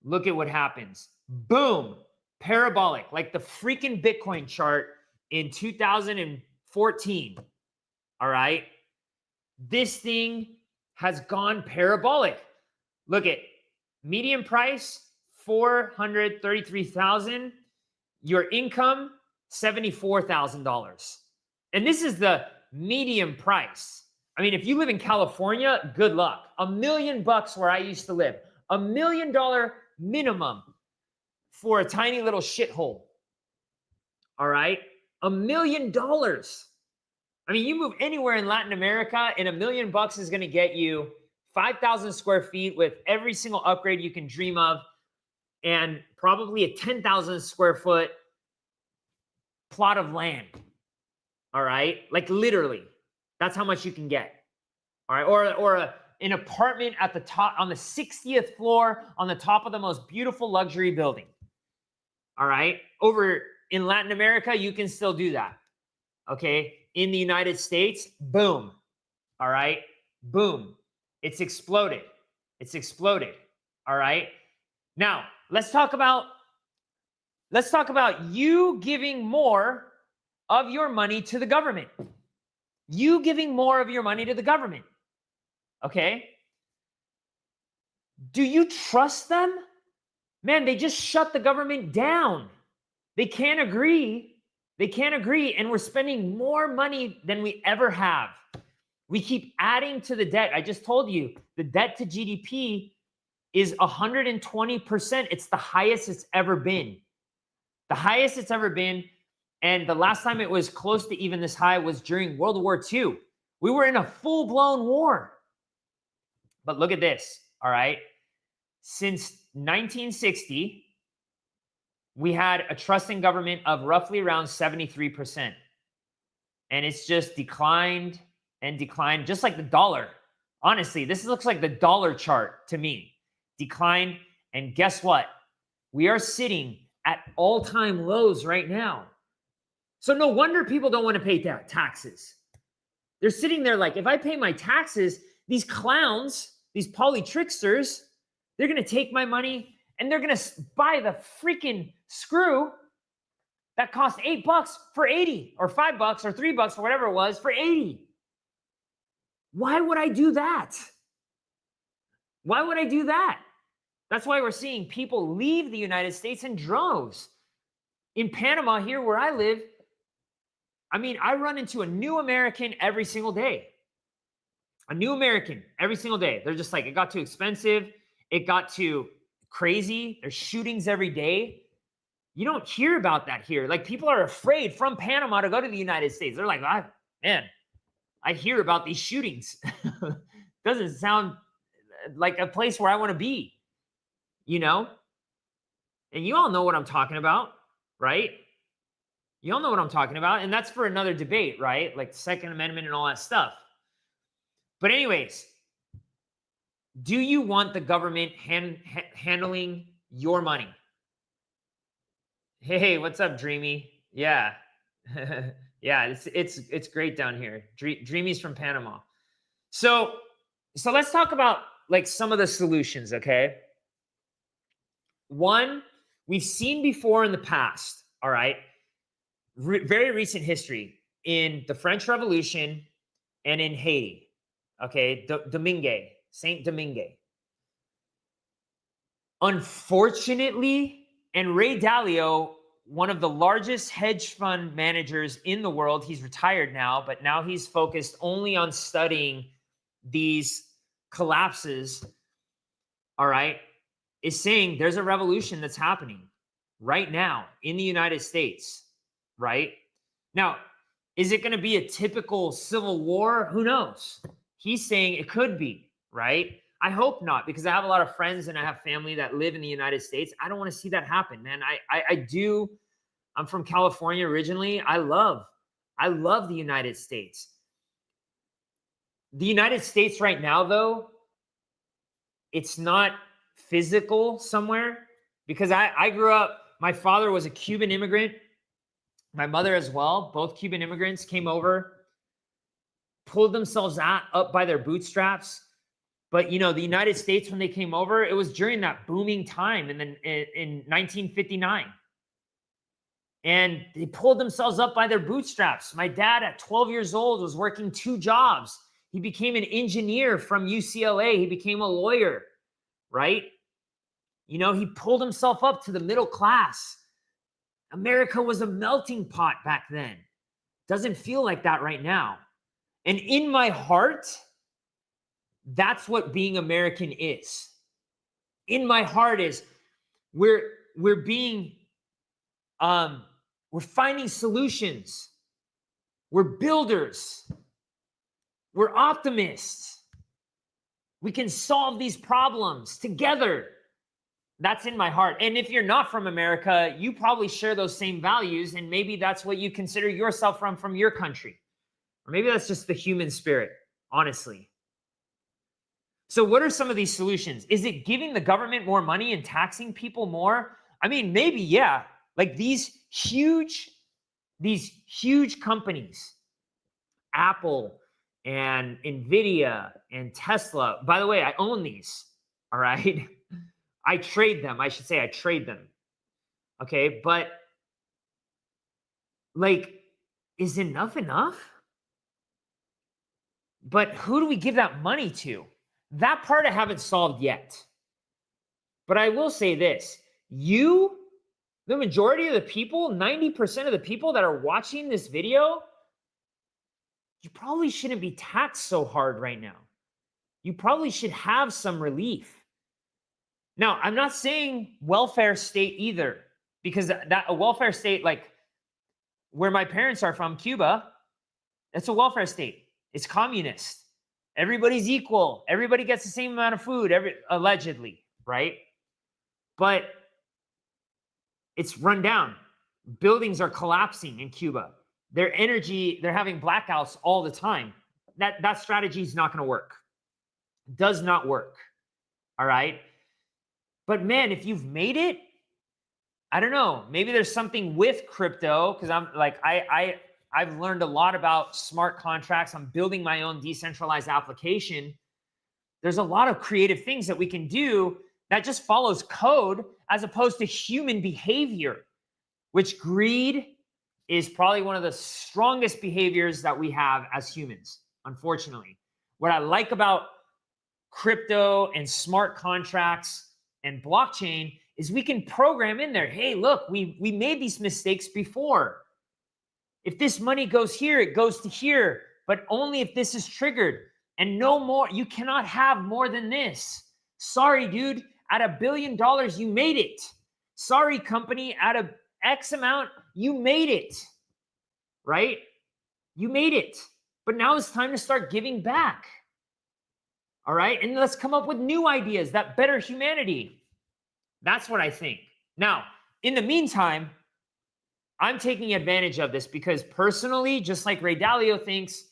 Look at what happens. Boom. Parabolic, like the freaking Bitcoin chart in 2014. All right. This thing has gone parabolic. Look at median price, 433,000. Your income, $74,000. And this is the median price. I mean, if you live in California, good luck. $1 million where I used to live. $1 million minimum for a tiny little shithole. All right? $1 million. I mean, you move anywhere in Latin America, and $1 million is going to get you 5,000 square feet with every single upgrade you can dream of, and probably a 10,000 square foot plot of land. All right? Like literally, that's how much you can get. All right? Or an apartment at the top, on the 60th floor, on the top of the most beautiful luxury building. All right? Over in Latin America, you can still do that. Okay? In the United States, boom. All right? Boom. It's exploded. It's exploded. All right? Now, let's talk about you giving more of your money to the government. You giving more of your money to the government. Okay? Do you trust them? Man, they just shut the government down. They can't agree. They can't agree. And we're spending more money than we ever have. We keep adding to the debt. I just told you the debt to GDP is 120%. It's the highest it's ever been. The highest it's ever been. And the last time it was close to even this high was during World War II. We were in a full-blown war. But look at this, all right? Since 1960, we had a trust in government of roughly around 73%. And it's just declined and declined, just like the dollar. Honestly, this looks like the dollar chart to me. Decline. And guess what? We are sitting at all-time lows right now. So no wonder people don't want to pay taxes. They're sitting there like, if I pay my taxes, these clowns, these polytricksters, they're going to take my money and they're going to buy the freaking screw that cost $8 for 80 or $5 or $3 or whatever it was for 80. Why would I do that? Why would I do that? That's why we're seeing people leave the United States in droves. In Panama, here where I live, I mean, I run into a new American every single day. A new American every single day. They're just like, it got too expensive. It got too crazy. There's shootings every day. You don't hear about that here. Like, people are afraid from Panama to go to the United States. They're like, man, I hear about these shootings. Doesn't sound like a place where I want to be, you know? And you all know what I'm talking about, right? You all know what I'm talking about. And that's for another debate, right? Like the Second Amendment and all that stuff. But anyways, do you want the government handling your money? Hey, what's up, Dreamy? Yeah. Yeah, it's great down here. Dreamy's from Panama. So let's talk about like some of the solutions, okay? One, we've seen before in the past, all right? Very recent history in the French Revolution and in Haiti, okay? Saint Domingue. Unfortunately, and Ray Dalio, one of the largest hedge fund managers in the world, he's retired now, but now he's focused only on studying these collapses, all right, is saying there's a revolution that's happening right now in the United States, right? Now, is it going to be a typical civil war? Who knows? He's saying it could be, right? I hope not, because I have a lot of friends and I have family that live in the United States. I don't want to see that happen, man. I do. I'm from California originally. I love the United States. The United States right now, though, it's not physical somewhere, because I grew up, my father was a Cuban immigrant. My mother as well, both Cuban immigrants came over, pulled themselves up by their bootstraps. But, you know, the United States, when they came over, it was during that booming time in 1959. And they pulled themselves up by their bootstraps. My dad, at 12 years old, was working 2 jobs. He became an engineer from UCLA. He became a lawyer, right? You know, he pulled himself up to the middle class. America was a melting pot back then. Doesn't feel like that right now. And in my heart, that's what being American is. In my heart is we're finding solutions. We're builders. We're optimists. We can solve these problems together. That's in my heart. And if you're not from America, you probably share those same values, and maybe that's what you consider yourself from your country. Or maybe that's just the human spirit, honestly. So what are some of these solutions? Is it giving the government more money and taxing people more? I mean, maybe, yeah. Like these huge companies, Apple and Nvidia and Tesla. By the way, I own these, all right? I trade them. I should say I trade them. Okay, but like, is enough enough? But who do we give that money to? That part I haven't solved yet. But I will say this, the majority of the people, 90% of the people that are watching this video, you probably shouldn't be taxed so hard right now. You probably should have some relief. Now, I'm not saying welfare state either, because that a welfare state like where my parents are from, Cuba, that's a welfare state. It's communist. Everybody's equal. Everybody gets the same amount of food, allegedly, right? But it's run down. Buildings are collapsing in Cuba. Their energy, they're having blackouts all the time. That strategy is not going to work. Does not work. All right. But man, if you've made it, I don't know. Maybe there's something with crypto, because I'm like, I've learned a lot about smart contracts. I'm building my own decentralized application. There's a lot of creative things that we can do that just follows code as opposed to human behavior, which greed is probably one of the strongest behaviors that we have as humans, unfortunately. What I like about crypto and smart contracts and blockchain is we can program in there, hey, look, we made these mistakes before. If this money goes here, it goes to here, but only if this is triggered, and no more. You cannot have more than this. Sorry, dude, at $1 billion, you made it. Sorry, company, at a X amount, you made it, right? You made it. But now it's time to start giving back. All right. And let's come up with new ideas that better humanity. That's what I think. Now, in the meantime, I'm taking advantage of this because personally, just like Ray Dalio thinks,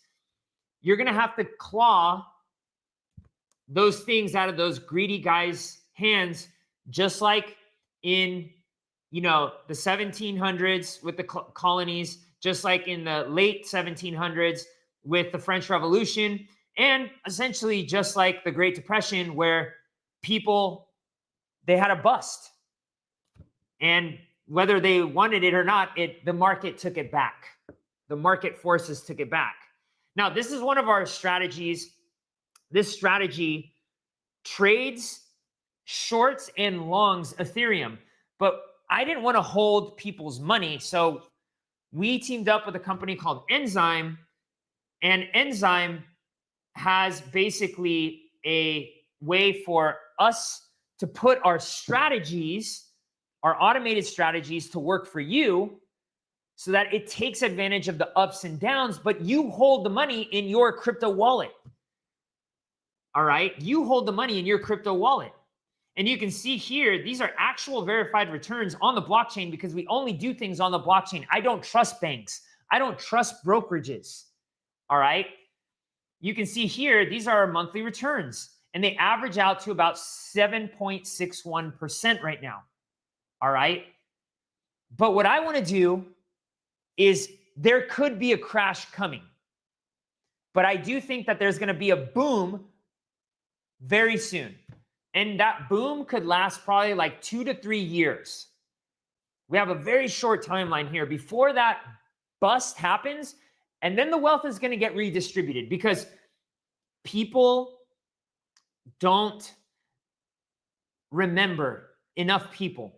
you're going to have to claw those things out of those greedy guys' hands, just like in, the 1700s with the colonies, just like in the late 1700s with the French Revolution, and essentially just like the Great Depression, where people, they had a bust. And whether they wanted it or not, the market took it back. The market forces took it back. Now, this is one of our strategies. This strategy trades shorts and longs Ethereum, but I didn't want to hold people's money. So we teamed up with a company called Enzyme, and Enzyme has basically a way for us to put our strategies, our automated strategies, to work for you so that it takes advantage of the ups and downs, but you hold the money in your crypto wallet. All right? You hold the money in your crypto wallet. And you can see here, these are actual verified returns on the blockchain because we only do things on the blockchain. I don't trust banks. I don't trust brokerages. All right? You can see here, these are our monthly returns, and they average out to about 7.61% right now. All right? But what I want to do is there could be a crash coming. But I do think that there's going to be a boom very soon. And that boom could last probably like 2 to 3 years. We have a very short timeline here before that bust happens. And then the wealth is going to get redistributed because people don't remember enough people.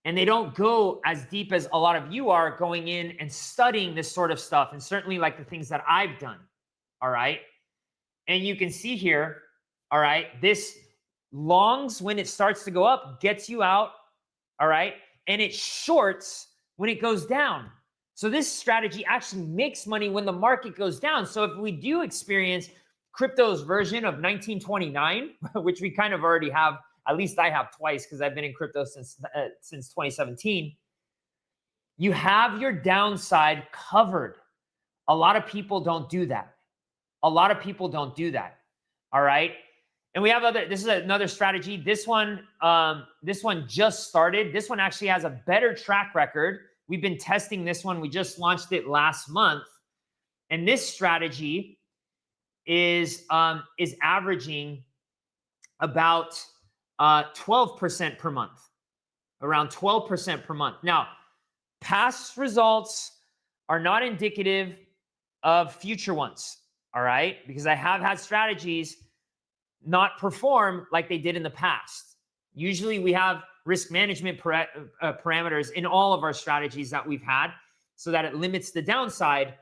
And they don't go as deep as a lot of you are going in and studying this sort of stuff. And certainly like the things that I've done. All right. And you can see here, all right, this longs when it starts to go up gets you out. All right. And it shorts when it goes down. So this strategy actually makes money when the market goes down. So if we do experience crypto's version of 1929, which we kind of already have, at least I have twice because I've been in crypto since 2017, you have your downside covered. A lot of people don't do that. A lot of people don't do that. All right. And we have this is another strategy. This one just started. This one actually has a better track record. We've been testing this one. We just launched it last month. And this strategy is averaging about 12% per month, around 12% per month. Now, past results are not indicative of future ones. All right. Because I have had strategies not perform like they did in the past. Usually we have risk management parameters in all of our strategies that we've had so that it limits the downside,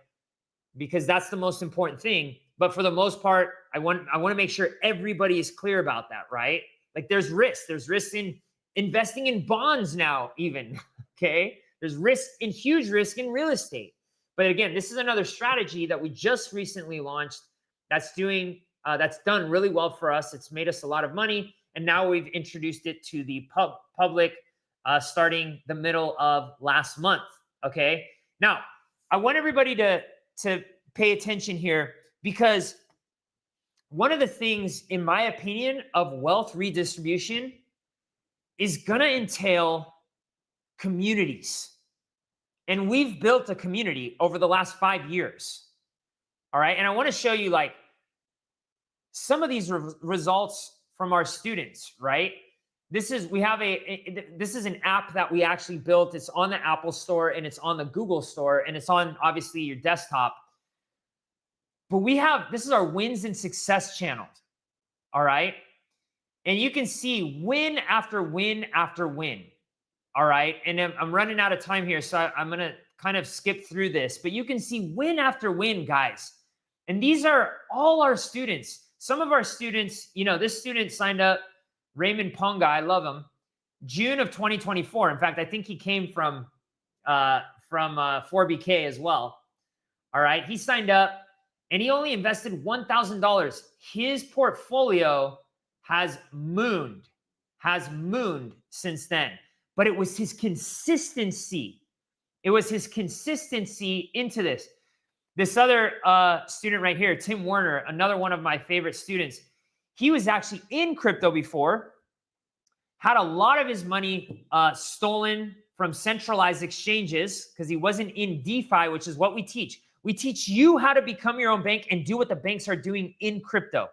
because that's the most important thing. But for the most part, I want to make sure everybody is clear about that, right? Like there's risk. There's risk in investing in bonds now, even. Okay. There's risk in huge risk in real estate. But again, this is another strategy that we just recently launched that's done really well for us. It's made us a lot of money. And now we've introduced it to the public starting the middle of last month. Okay. Now, I want everybody to pay attention here, because one of the things, in my opinion, of wealth redistribution is going to entail communities. And we've built a community over the last 5 years. All right. And I want to show you like some of these results from our students, right? This is an app that we actually built. It's on the Apple Store and it's on the Google Store and it's on obviously your desktop. But this is our wins and success channel. All right. And you can see win after win after win. All right. And I'm running out of time here, so I'm going to kind of skip through this, but you can see win after win, guys. And these are all our students. Some of our students, this student signed up, Raymond Ponga, I love him, June of 2024. In fact, I think he came from 4BK as well. All right. He signed up and he only invested $1,000. His portfolio has mooned since then. But it was his consistency. It was his consistency into this. This other student right here, Tim Warner, another one of my favorite students, he was actually in crypto before, had a lot of his money stolen from centralized exchanges because he wasn't in DeFi, which is what we teach. We teach you how to become your own bank and do what the banks are doing in crypto.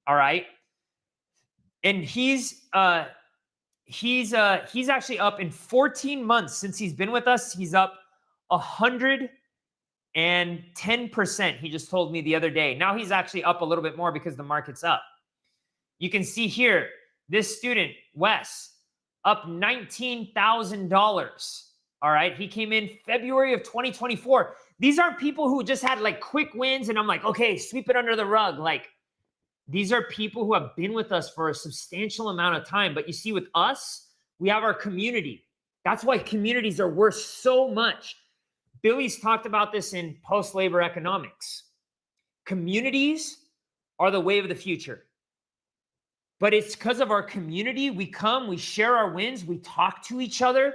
All right. And he's actually up in 14 months since he's been with us. He's up 110%. He just told me the other day. Now he's actually up a little bit more because the market's up. You can see here, this student, Wes, up $19,000. All right. He came in February of 2024. These aren't people who just had like quick wins and I'm like, okay, sweep it under the rug. Like, these are people who have been with us for a substantial amount of time. But you see, with us, we have our community. That's why communities are worth so much. Billy's talked about this in post-labor economics. Communities are the wave of the future. But it's because of our community. We come, we share our wins, we talk to each other,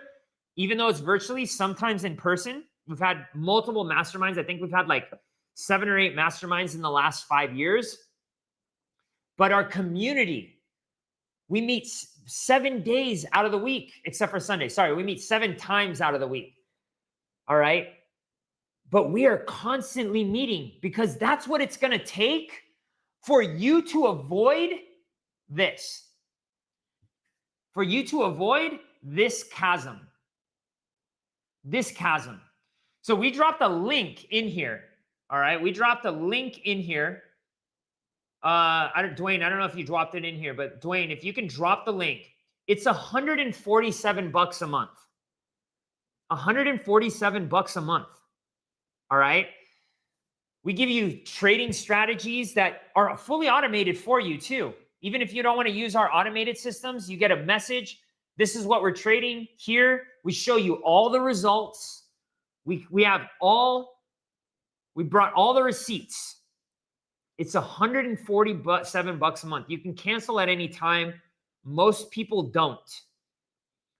even though it's virtually, sometimes in person. We've had multiple masterminds. I think we've had like 7 or 8 masterminds in the last 5 years. But our community, we meet 7 days out of the week, except for Sunday. Sorry, we meet 7 times out of the week. All right. But we are constantly meeting because that's what it's going to take for you to avoid this. For you to avoid this chasm. This chasm. So we dropped a link in here. All right. We dropped a link in here. Dwayne, I don't know if you dropped it in here, but Dwayne, if you can drop the link, it's $147 a month. $147 a month. All right. We give you trading strategies that are fully automated for you too. Even if you don't want to use our automated systems, you get a message. This is what we're trading here. We show you all the results. We brought all the receipts. It's $147 a month. You can cancel at any time. Most people don't.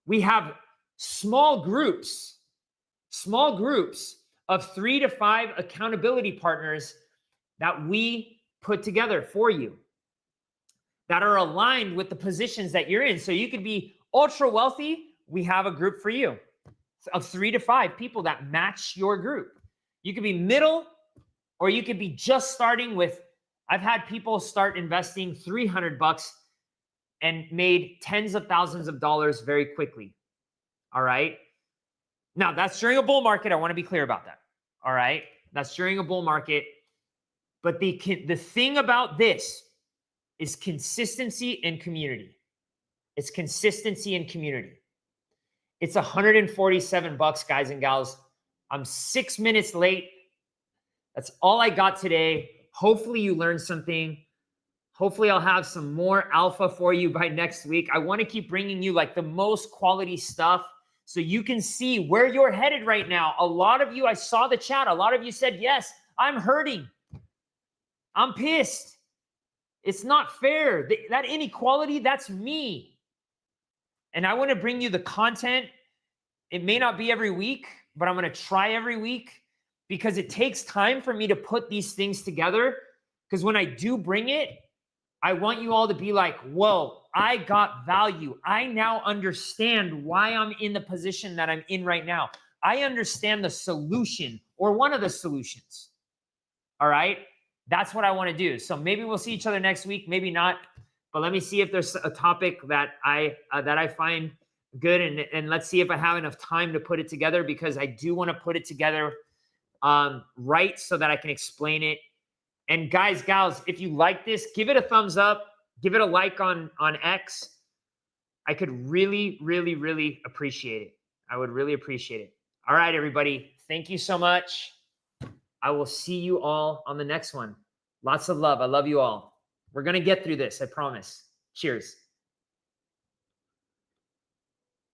We have small groups of 3 to 5 accountability partners that we put together for you that are aligned with the positions that you're in. So you could be ultra wealthy. We have a group for you of 3 to 5 people that match your group. You could be middle, or you could be just starting with, I've had people start investing $300 and made tens of thousands of dollars very quickly. All right. Now that's during a bull market. I want to be clear about that. All right. That's during a bull market. But the thing about this is consistency and community. It's consistency and community. It's $147, guys and gals. I'm 6 minutes late. That's all I got today. Hopefully you learned something. Hopefully I'll have some more alpha for you by next week. I want to keep bringing you like the most quality stuff so you can see where you're headed right now. A lot of you, I saw the chat. A lot of you said, yes, I'm hurting. I'm pissed. It's not fair. That inequality, that's me. And I want to bring you the content. It may not be every week, but I'm going to try every week because it takes time for me to put these things together. Because when I do bring it, I want you all to be like, whoa, I got value. I now understand why I'm in the position that I'm in right now. I understand the solution or one of the solutions. All right. That's what I want to do. So maybe we'll see each other next week. Maybe not. But let me see if there's a topic that I find good. And let's see if I have enough time to put it together, because I do want to put it together right so that I can explain it. And guys, gals, if you like this, give it a thumbs up. Give it a like on X. I could really, really, really appreciate it. I would really appreciate it. All right, everybody. Thank you so much. I will see you all on the next one. Lots of love. I love you all. We're going to get through this. I promise. Cheers.